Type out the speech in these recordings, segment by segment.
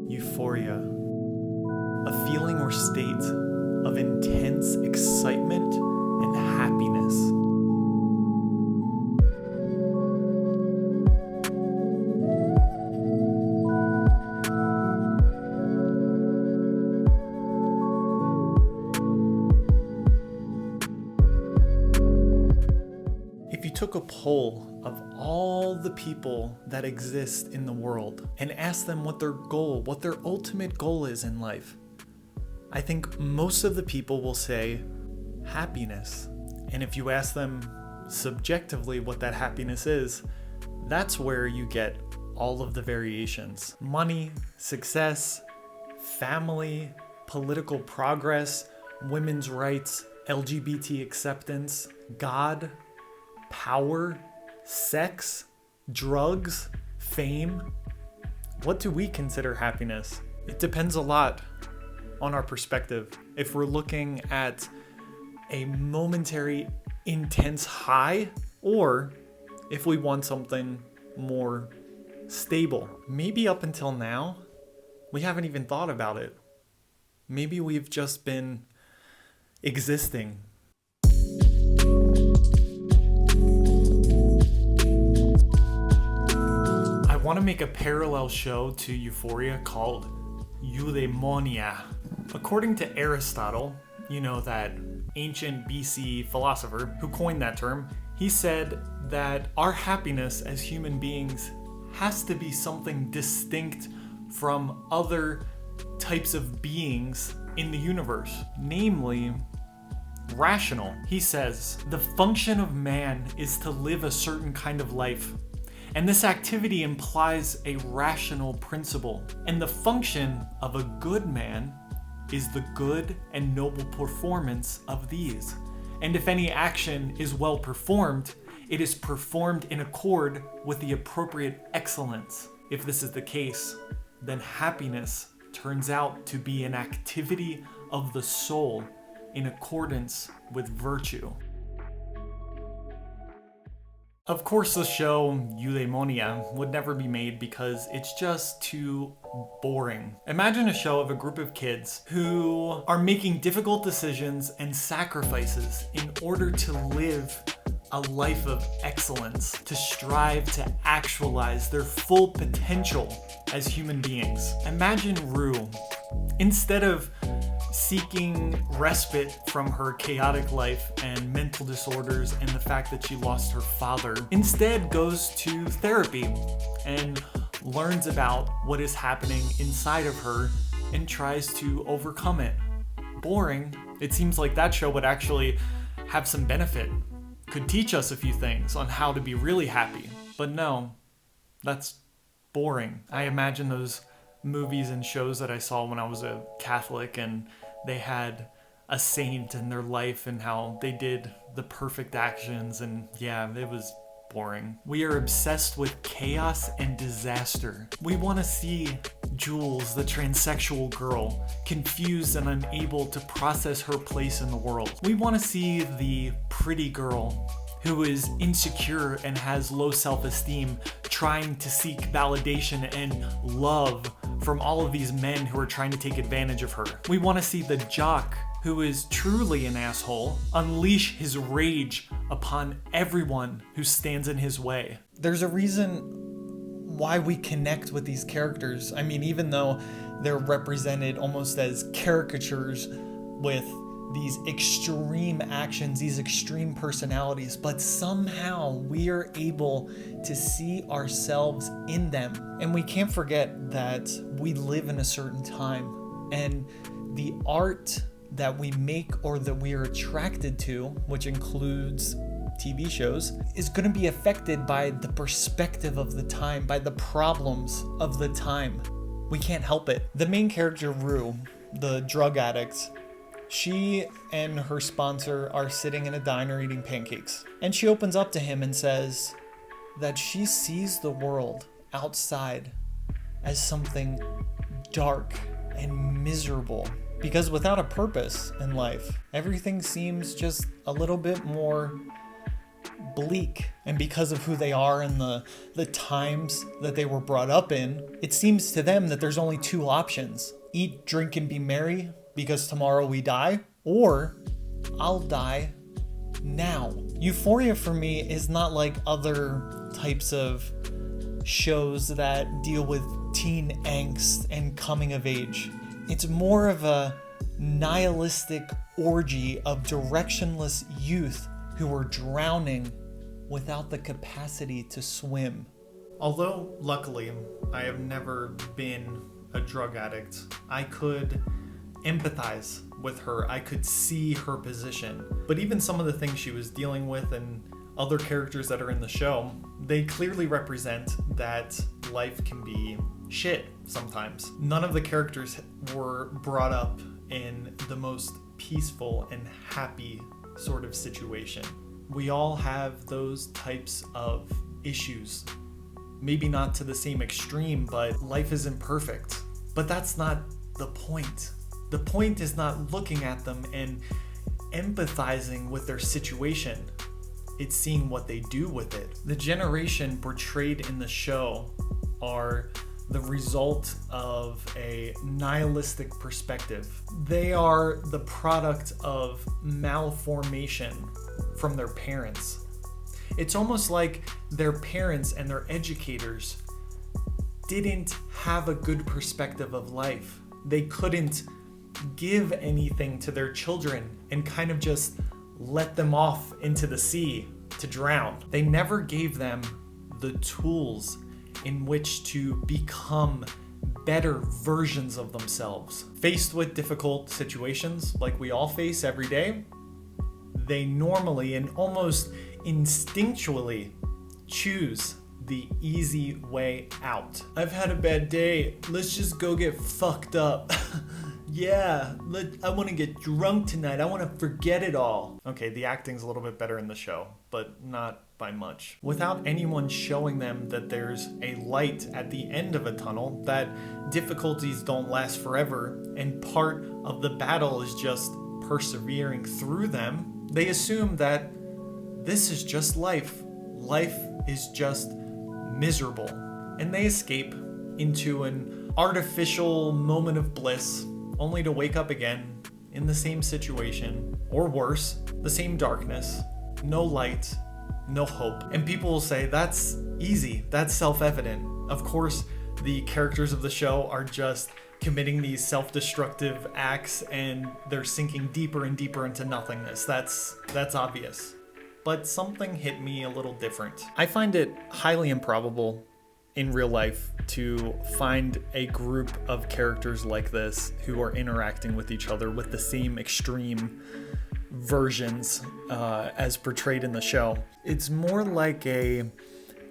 Euphoria, a feeling or state of intense excitement and happiness. If you took a poll of all the people that exist in the world and asked them what their ultimate goal is in life, I think most of the people will say happiness. And if you ask them subjectively what that happiness is, that's where you get all of the variations. Money, success, family, political progress, women's rights, LGBT acceptance, God, power, sex, drugs, fame. What do we consider happiness? It depends a lot on our perspective. If we're looking at a momentary intense high, or if we want something more stable. Maybe up until now, we haven't even thought about it. Maybe we've just been existing. I want to make a parallel show to Euphoria called Eudaimonia. According to Aristotle, that ancient BC philosopher who coined that term, he said that our happiness as human beings has to be something distinct from other types of beings in the universe, namely rational. He says, the function of man is to live a certain kind of life, and this activity implies a rational principle. And the function of a good man is the good and noble performance of these. And if any action is well performed, it is performed in accord with the appropriate excellence. If this is the case, then happiness turns out to be an activity of the soul in accordance with virtue. Of course, the show Eudaimonia would never be made because it's just too boring. Imagine a show of a group of kids who are making difficult decisions and sacrifices in order to live a life of excellence, to strive to actualize their full potential as human beings. Imagine Rue, instead of seeking respite from her chaotic life and mental disorders and the fact that she lost her father, instead goes to therapy and learns about what is happening inside of her and tries to overcome it. Boring. It seems like that show would actually have some benefit, could teach us a few things on how to be really happy. But no, that's boring. I imagine those movies and shows that I saw when I was a Catholic and they had a saint in their life and how they did the perfect actions, and yeah, it was boring. We are obsessed with chaos and disaster. We want to see Jules, the transsexual girl, confused and unable to process her place in the world. We want to see the pretty girl who is insecure and has low self-esteem, trying to seek validation and love from all of these men who are trying to take advantage of her. We want to see the jock who is truly an asshole unleash his rage upon everyone who stands in his way. There's a reason why we connect with these characters. I mean, even though they're represented almost as caricatures with these extreme actions, these extreme personalities, but somehow we are able to see ourselves in them. And we can't forget that we live in a certain time, and the art that we make or that we are attracted to, which includes TV shows, is going to be affected by the perspective of the time, by the problems of the time. We can't help it. The main character, Rue, the drug addict, she and her sponsor are sitting in a diner eating pancakes. And she opens up to him and says that she sees the world outside as something dark and miserable. Because without a purpose in life, everything seems just a little bit more bleak. And because of who they are and the times that they were brought up in, it seems to them that there's only two options. Eat, drink, and be merry because tomorrow we die, or I'll die now. Euphoria for me is not like other types of shows that deal with teen angst and coming of age. It's more of a nihilistic orgy of directionless youth who are drowning without the capacity to swim. Although, luckily, I have never been a drug addict, I could empathize with her. I could see her position. But even some of the things she was dealing with and other characters that are in the show, they clearly represent that life can be shit sometimes. None of the characters were brought up in the most peaceful and happy sort of situation. We all have those types of issues. Maybe not to the same extreme, but life isn't perfect. But that's not the point. The point is not looking at them and empathizing with their situation. It's seeing what they do with it. The generation portrayed in the show are the result of a nihilistic perspective. They are the product of malformation from their parents. It's almost like their parents and their educators didn't have a good perspective of life. They couldn't give anything to their children and kind of just let them off into the sea to drown. They never gave them the tools in which to become better versions of themselves. Faced with difficult situations like we all face every day, they normally and almost instinctually choose the easy way out. I've had a bad day. Let's just go get fucked up. Yeah, I want to get drunk tonight. I want to forget it all. Okay, the acting's a little bit better in the show, but not by much. Without anyone showing them that there's a light at the end of a tunnel, that difficulties don't last forever, and part of the battle is just persevering through them, they assume that this is just life. Life is just miserable. And they escape into an artificial moment of bliss, only to wake up again in the same situation, or worse, the same darkness, no light, no hope. And people will say, that's easy, that's self-evident. Of course, the characters of the show are just committing these self-destructive acts and they're sinking deeper and deeper into nothingness. That's obvious. But something hit me a little different. I find it highly improbable in real life to find a group of characters like this who are interacting with each other with the same extreme versions as portrayed in the show. It's more like a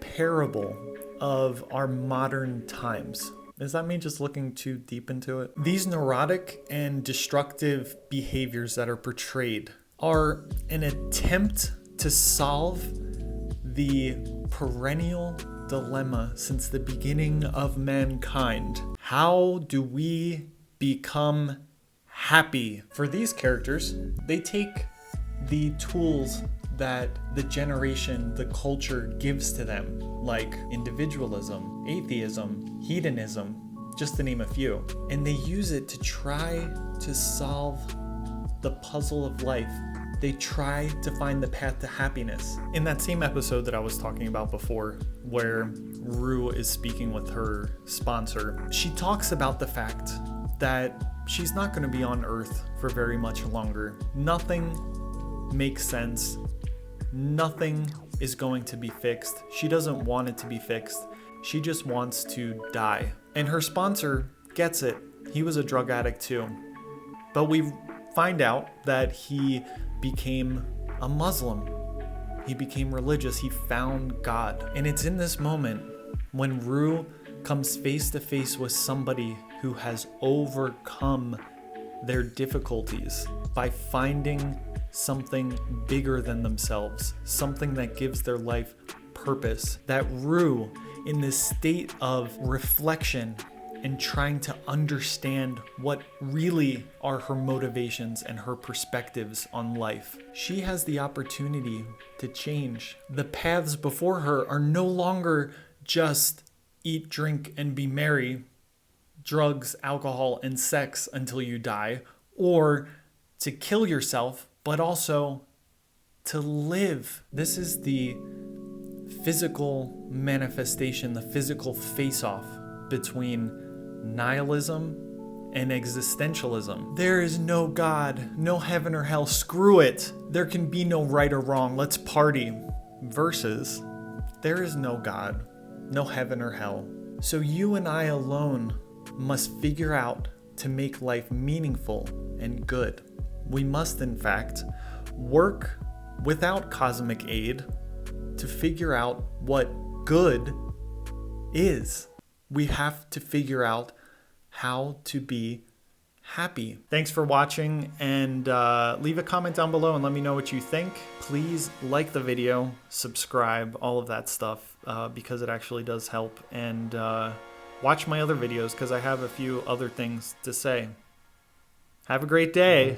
parable of our modern times. Is that me just looking too deep into it? These neurotic and destructive behaviors that are portrayed are an attempt to solve the perennial dilemma since the beginning of mankind. How do we become happy? For these characters, they take the tools that the generation, the culture gives to them, like individualism, atheism, hedonism, just to name a few, and they use it to try to solve the puzzle of life. They try to find the path to happiness. In that same episode that I was talking about before, where Rue is speaking with her sponsor, she talks about the fact that she's not going to be on Earth for very much longer. Nothing makes sense. Nothing is going to be fixed. She doesn't want it to be fixed. She just wants to die. And her sponsor gets it. He was a drug addict too. But we find out that he became a Muslim. He became religious. He found God. And it's in this moment when Rue comes face to face with somebody who has overcome their difficulties by finding something bigger than themselves, something that gives their life purpose, that Rue, in this state of reflection and trying to understand what really are her motivations and her perspectives on life. She has the opportunity to change. The paths before her are no longer just eat, drink, and be merry, drugs, alcohol, and sex until you die, or to kill yourself, but also to live. This is the physical manifestation, the physical face-off between nihilism and existentialism. There is no God, no heaven or hell, screw it. There can be no right or wrong, let's party. Versus, there is no God, no heaven or hell. So you and I alone must figure out to make life meaningful and good. We must, in fact, work without cosmic aid to figure out what good is. We have to figure out how to be happy. Thanks for watching, and leave a comment down below and let me know what you think. Please like the video, subscribe, all of that stuff, because it actually does help. And watch my other videos because I have a few other things to say. Have a great day.